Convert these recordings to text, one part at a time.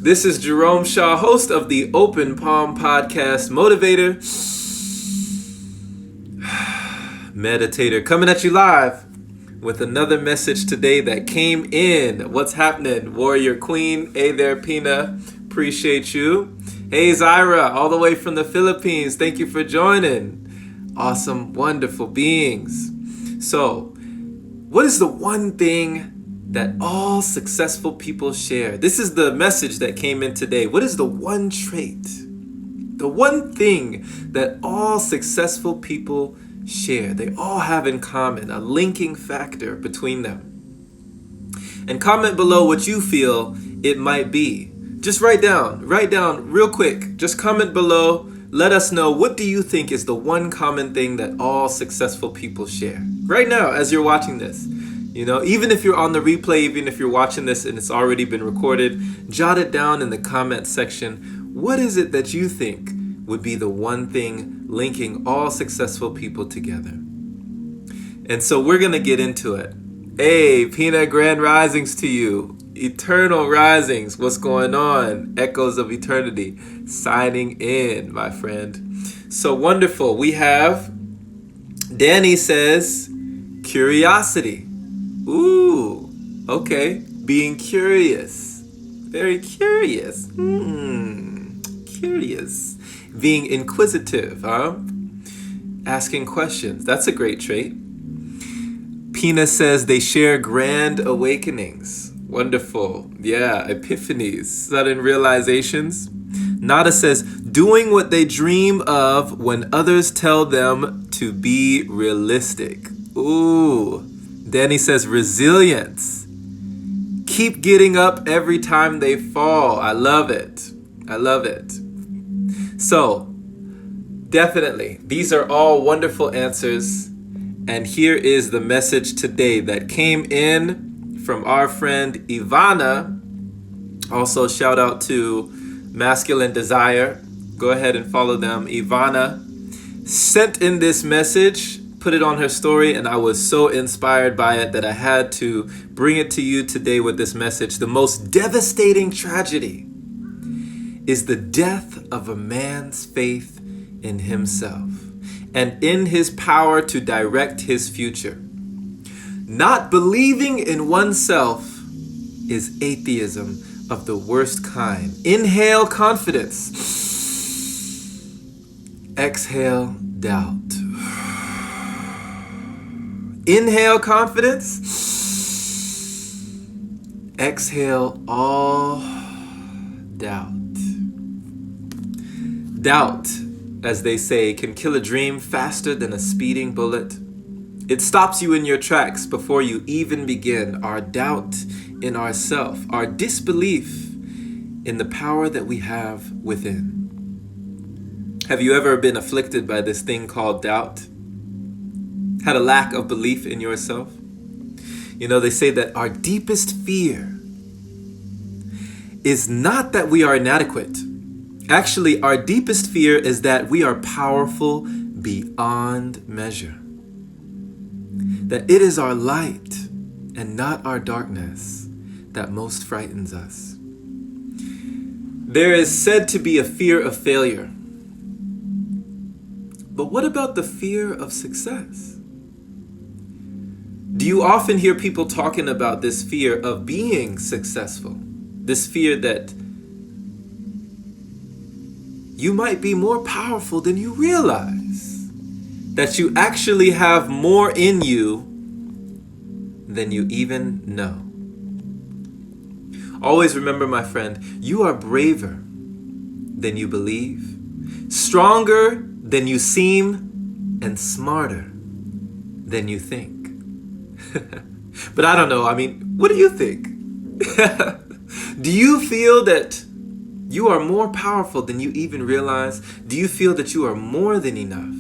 This is Jerome Shaw, host of the Open Palm Podcast, motivator, meditator, coming at you live with another message today that came in. What's happening, Warrior Queen? Hey there, Pina. Appreciate you. Hey, Zaira, all the way from the Philippines. Thank you for joining. Awesome, wonderful beings. So, what is the one thing that all successful people share? This is the message that came in today. What is the one trait, the one thing that all successful people share? They all have in common, a linking factor between them. And comment below what you feel it might be. Just write down real quick. Just comment below. Let us know, what do you think is the one common thing that all successful people share? Right now, as you're watching this. You know, even if you're on the replay, even if you're watching this and it's already been recorded, jot it down in the comment section. What is it that you think would be the one thing linking all successful people together? And so we're going to get into it. Hey, Pina, grand risings to you. Eternal risings. What's going on? Echoes of eternity. Signing in, my friend. So wonderful. We have Danny says curiosity. Ooh, okay. Being curious. Very curious. Curious. Being inquisitive, huh? Asking questions. That's a great trait. Pina says they share grand awakenings. Wonderful. Yeah, epiphanies, sudden realizations. Nada says doing what they dream of when others tell them to be realistic. Ooh. Danny says resilience. Keep getting up every time they fall. I love it. I love it. So, definitely, these are all wonderful answers. And here is the message today that came in from our friend Ivana. Also, shout out to Masculine Desire. Go ahead and follow them. Ivana sent in this message, put it on her story, and I was so inspired by it that I had to bring it to you today with this message. The most devastating tragedy is the death of a man's faith in himself and in his power to direct his future. Not believing in oneself is atheism of the worst kind. Inhale confidence. Exhale doubt. Inhale confidence. Exhale all doubt. Doubt, as they say, can kill a dream faster than a speeding bullet. It stops you in your tracks before you even begin. Our doubt in ourself, our disbelief in the power that we have within. Have you ever been afflicted by this thing called doubt? Had a lack of belief in yourself? You know, they say that our deepest fear is not that we are inadequate. Actually, our deepest fear is that we are powerful beyond measure. That it is our light and not our darkness that most frightens us. There is said to be a fear of failure. But what about the fear of success? Do you often hear people talking about this fear of being successful? This fear that you might be more powerful than you realize. That you actually have more in you than you even know. Always remember, my friend, you are braver than you believe, stronger than you seem, and smarter than you think. But I don't know. I mean, what do you think? Do you feel that you are more powerful than you even realize? Do you feel that you are more than enough?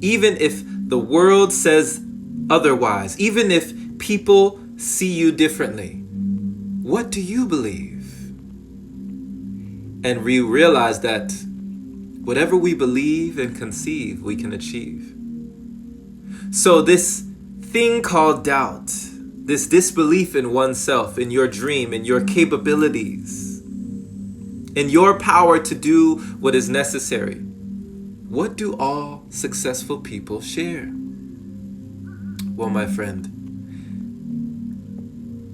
Even if the world says otherwise, even if people see you differently, what do you believe? And we realize that whatever we believe and conceive, we can achieve. So this thing called doubt, this disbelief in oneself, in your dream, in your capabilities, in your power to do what is necessary. What do all successful people share? Well, my friend,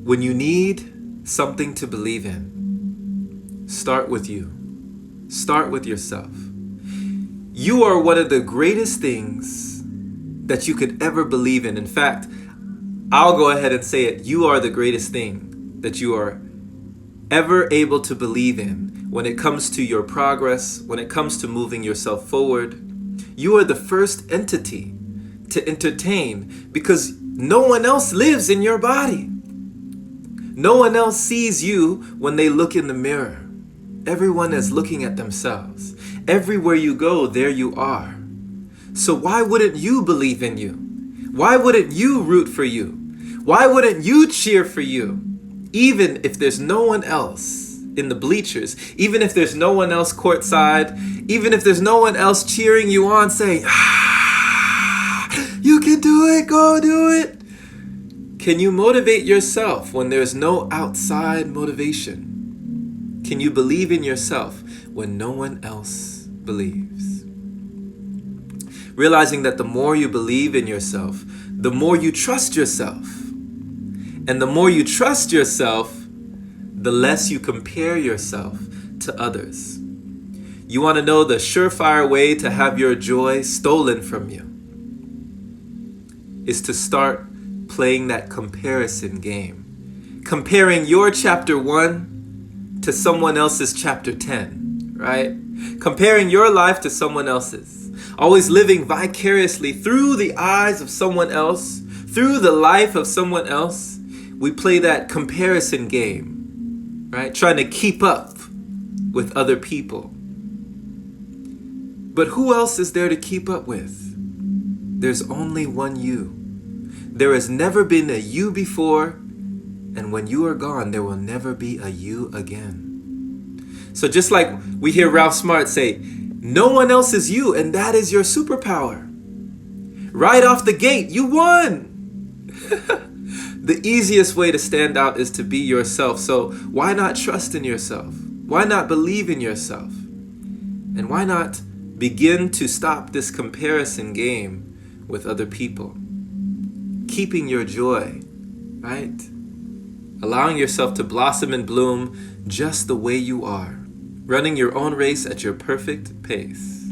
when you need something to believe in, start with you. Start with yourself. You are one of the greatest things that you could ever believe in. In fact, I'll go ahead and say it. You are the greatest thing that you are ever able to believe in when it comes to your progress, when it comes to moving yourself forward. You are the first entity to entertain because no one else lives in your body. No one else sees you when they look in the mirror. Everyone is looking at themselves. Everywhere you go, there you are. So why wouldn't you believe in you? Why wouldn't you root for you? Why wouldn't you cheer for you? Even if there's no one else in the bleachers, even if there's no one else courtside, even if there's no one else cheering you on saying, you can do it, go do it. Can you motivate yourself when there's no outside motivation? Can you believe in yourself when no one else believes? Realizing that the more you believe in yourself, the more you trust yourself. And the more you trust yourself, the less you compare yourself to others. You want to know the surefire way to have your joy stolen from you is to start playing that comparison game. Comparing your chapter 1 to someone else's chapter 10, right? Comparing your life to someone else's. Always living vicariously through the eyes of someone else, through the life of someone else. We play that comparison game, right? Trying to keep up with other people. But who else is there to keep up with? There's only one you. There has never been a you before, and when you are gone, there will never be a you again. So just like we hear Ralph Smart say, no one else is you, and that is your superpower. Right off the gate, you won. The easiest way to stand out is to be yourself. So why not trust in yourself? Why not believe in yourself? And why not begin to stop this comparison game with other people? Keeping your joy, right? Allowing yourself to blossom and bloom just the way you are. Running your own race at your perfect pace.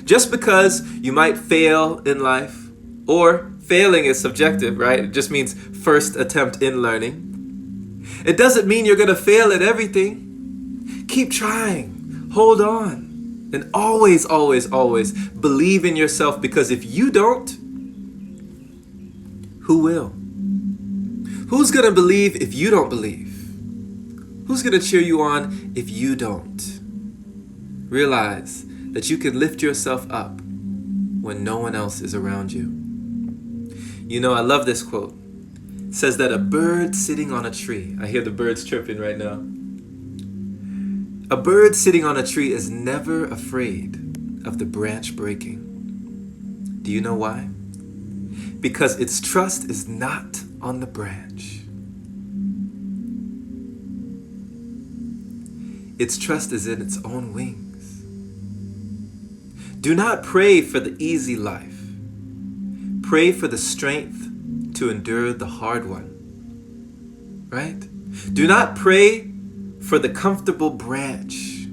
Just because you might fail in life, or failing is subjective, right? It just means first attempt in learning. It doesn't mean you're going to fail at everything. Keep trying. Hold on. And always, always, always believe in yourself, because if you don't, who will? Who's going to believe if you don't believe? Who's going to cheer you on if you don't? Realize that you can lift yourself up when no one else is around you. You know, I love this quote. It says that a bird sitting on a tree, I hear the birds chirping right now. A bird sitting on a tree is never afraid of the branch breaking. Do you know why? Because its trust is not on the branch. Its trust is in its own wings. Do not pray for the easy life. Pray for the strength to endure the hard one. Right? Do not pray for the comfortable branch.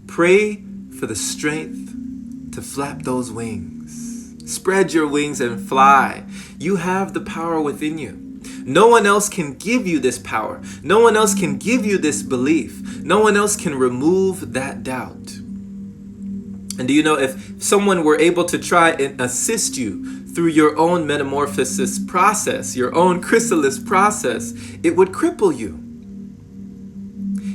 Pray for the strength to flap those wings. Spread your wings and fly. You have the power within you. No one else can give you this power. No one else can give you this belief. No one else can remove that doubt. And do you know, if someone were able to try and assist you through your own metamorphosis process, your own chrysalis process, it would cripple you.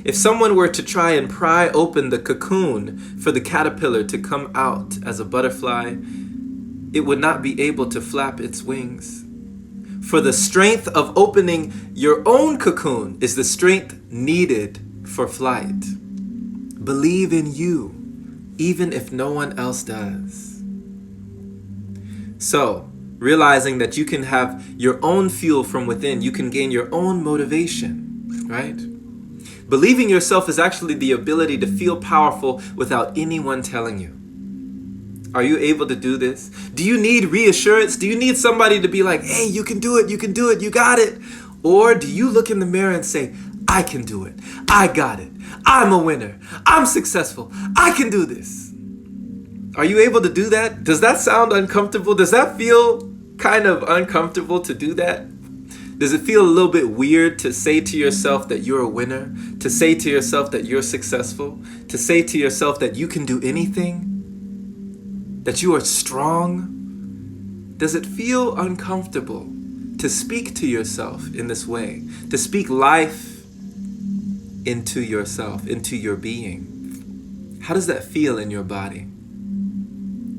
If someone were to try and pry open the cocoon for the caterpillar to come out as a butterfly, it would not be able to flap its wings. For the strength of opening your own cocoon is the strength needed for flight. Believe in you, even if no one else does. So, realizing that you can have your own fuel from within, you can gain your own motivation, right? Believing yourself is actually the ability to feel powerful without anyone telling you. Are you able to do this? Do you need reassurance? Do you need somebody to be like, hey, you can do it, you got it? Or do you look in the mirror and say, I can do it, I got it, I'm a winner, I'm successful, I can do this? Are you able to do that? Does that sound uncomfortable? Does that feel kind of uncomfortable to do that? Does it feel a little bit weird to say to yourself that you're a winner? To say to yourself that you're successful? To say to yourself that you can do anything? That you are strong? Does it feel uncomfortable to speak to yourself in this way? To speak life into yourself, into your being? How does that feel in your body?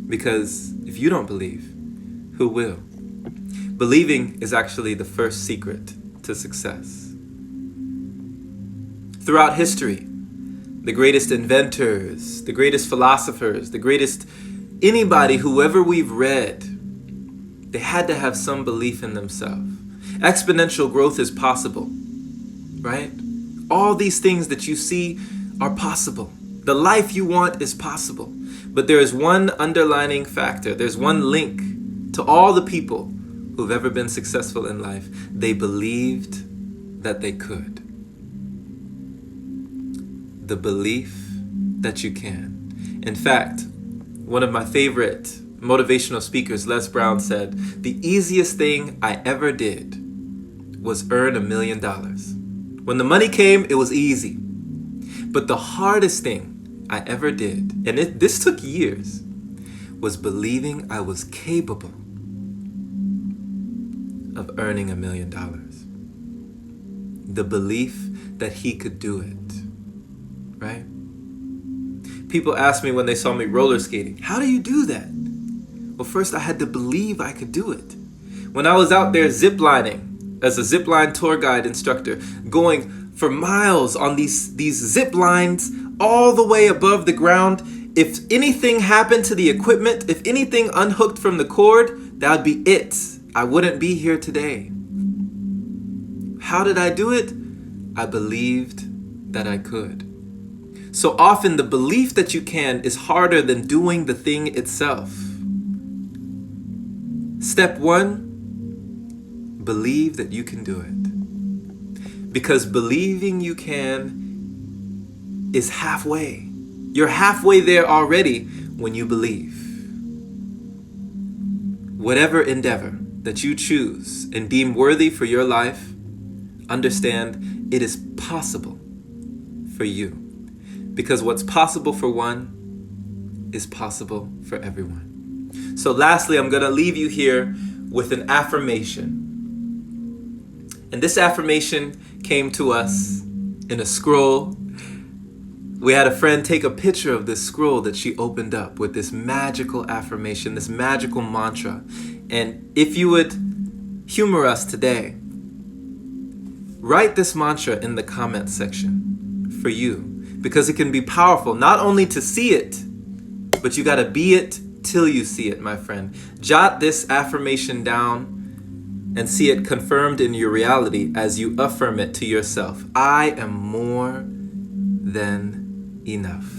Because if you don't believe, who will? Believing is actually the first secret to success. Throughout history, the greatest inventors, the greatest philosophers, the greatest anybody, whoever we've read, they had to have some belief in themselves. Exponential growth is possible, right? All these things that you see are possible. The life you want is possible. But there is one underlining factor. There's one link to all the people who've ever been successful in life. They believed that they could. The belief that you can. In fact, one of my favorite motivational speakers, Les Brown, said, the easiest thing I ever did was earn $1 million. When the money came, it was easy. But the hardest thing I ever did, and this took years, was believing I was capable of earning $1 million. The belief that he could do it, right? People ask me when they saw me roller skating, how do you do that? Well, first I had to believe I could do it. When I was out there ziplining as a zipline tour guide instructor, going for miles on these zip lines all the way above the ground, if anything happened to the equipment, if anything unhooked from the cord, that would be it. I wouldn't be here today. How did I do it? I believed that I could. So often the belief that you can is harder than doing the thing itself. Step one, believe that you can do it. Because believing you can is halfway. You're halfway there already when you believe. Whatever endeavor that you choose and deem worthy for your life, understand it is possible for you. Because what's possible for one is possible for everyone. So lastly, I'm going to leave you here with an affirmation. And this affirmation came to us in a scroll. We had a friend take a picture of this scroll that she opened up with this magical affirmation, this magical mantra. And if you would humor us today, write this mantra in the comment section for you. Because it can be powerful, not only to see it, but you got to be it till you see it, my friend. Jot this affirmation down and see it confirmed in your reality as you affirm it to yourself. I am more than enough.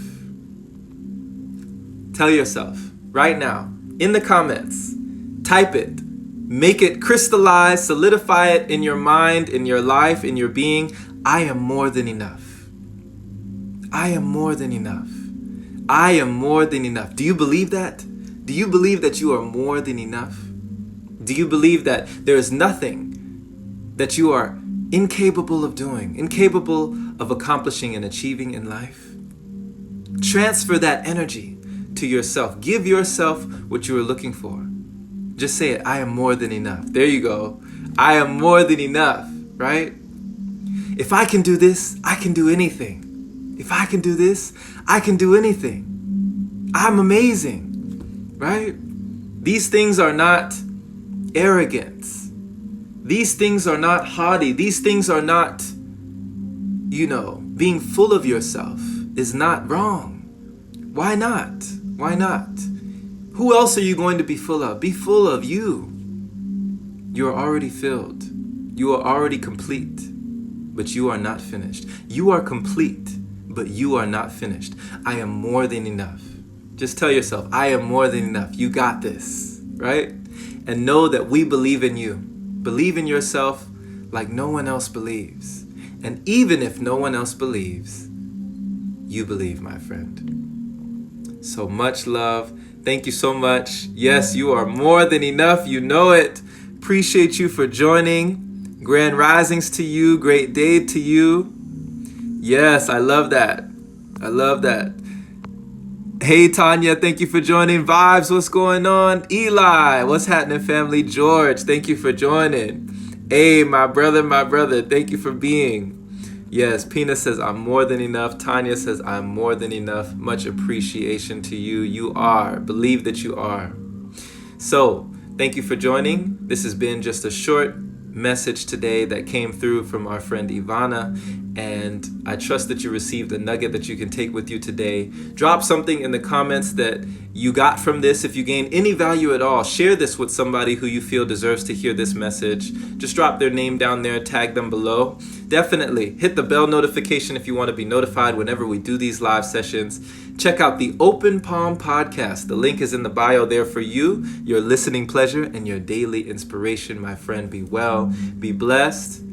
Tell yourself right now in the comments, type it, make it crystallize, solidify it in your mind, in your life, in your being. I am more than enough. I am more than enough. I am more than enough. Do you believe that? Do you believe that you are more than enough? Do you believe that there is nothing that you are incapable of doing, incapable of accomplishing and achieving in life? Transfer that energy to yourself. Give yourself what you are looking for. Just say it. I am more than enough. There you go. I am more than enough, right? If I can do this, I can do anything. If I can do this, I can do anything. I'm amazing, right? These things are not arrogance. These things are not haughty. These things are not, being full of yourself is not wrong. Why not? Why not? Who else are you going to be full of? Be full of you. You are already filled. You are already complete. but you are not finished. You are complete, but you are not finished. I am more than enough. Just tell yourself, I am more than enough. You got this, right? And know that we believe in you. Believe in yourself like no one else believes. And even if no one else believes, you believe, my friend. So much love. Thank you so much. Yes, you are more than enough. You know it. Appreciate you for joining. Grand risings to you. Great day to you. Yes, I love that. I love that. Hey, Tanya, thank you for joining. Vibes, what's going on? Eli, what's happening, family? George, thank you for joining. Hey, my brother, thank you for being. Yes, Pina says, I'm more than enough. Tanya says, I'm more than enough. Much appreciation to you. You are. Believe that you are. So, thank you for joining. This has been just a short message today that came through from our friend Ivana, and I trust that you received a nugget that you can take with you today. Drop something in the comments that you got from this. If you gain any value at all, share this with somebody who you feel deserves to hear this message. Just drop their name down there, tag them below. Definitely hit the bell notification if you want to be notified whenever we do these live sessions. Check out the Open Palm podcast. The link is in the bio there for you, your listening pleasure, and your daily inspiration. My friend, be well, be blessed.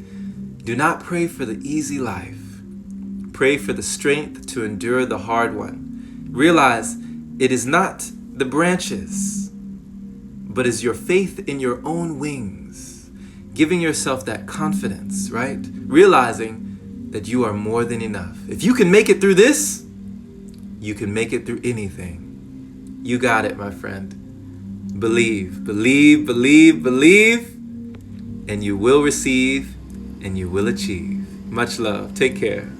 Do not pray for the easy life. Pray for the strength to endure the hard one. Realize it is not the branches, but is your faith in your own wings. Giving yourself that confidence, right? Realizing that you are more than enough. If you can make it through this, you can make it through anything. You got it, my friend. Believe, believe, believe, believe, and you will receive and you will achieve. Much love. Take care.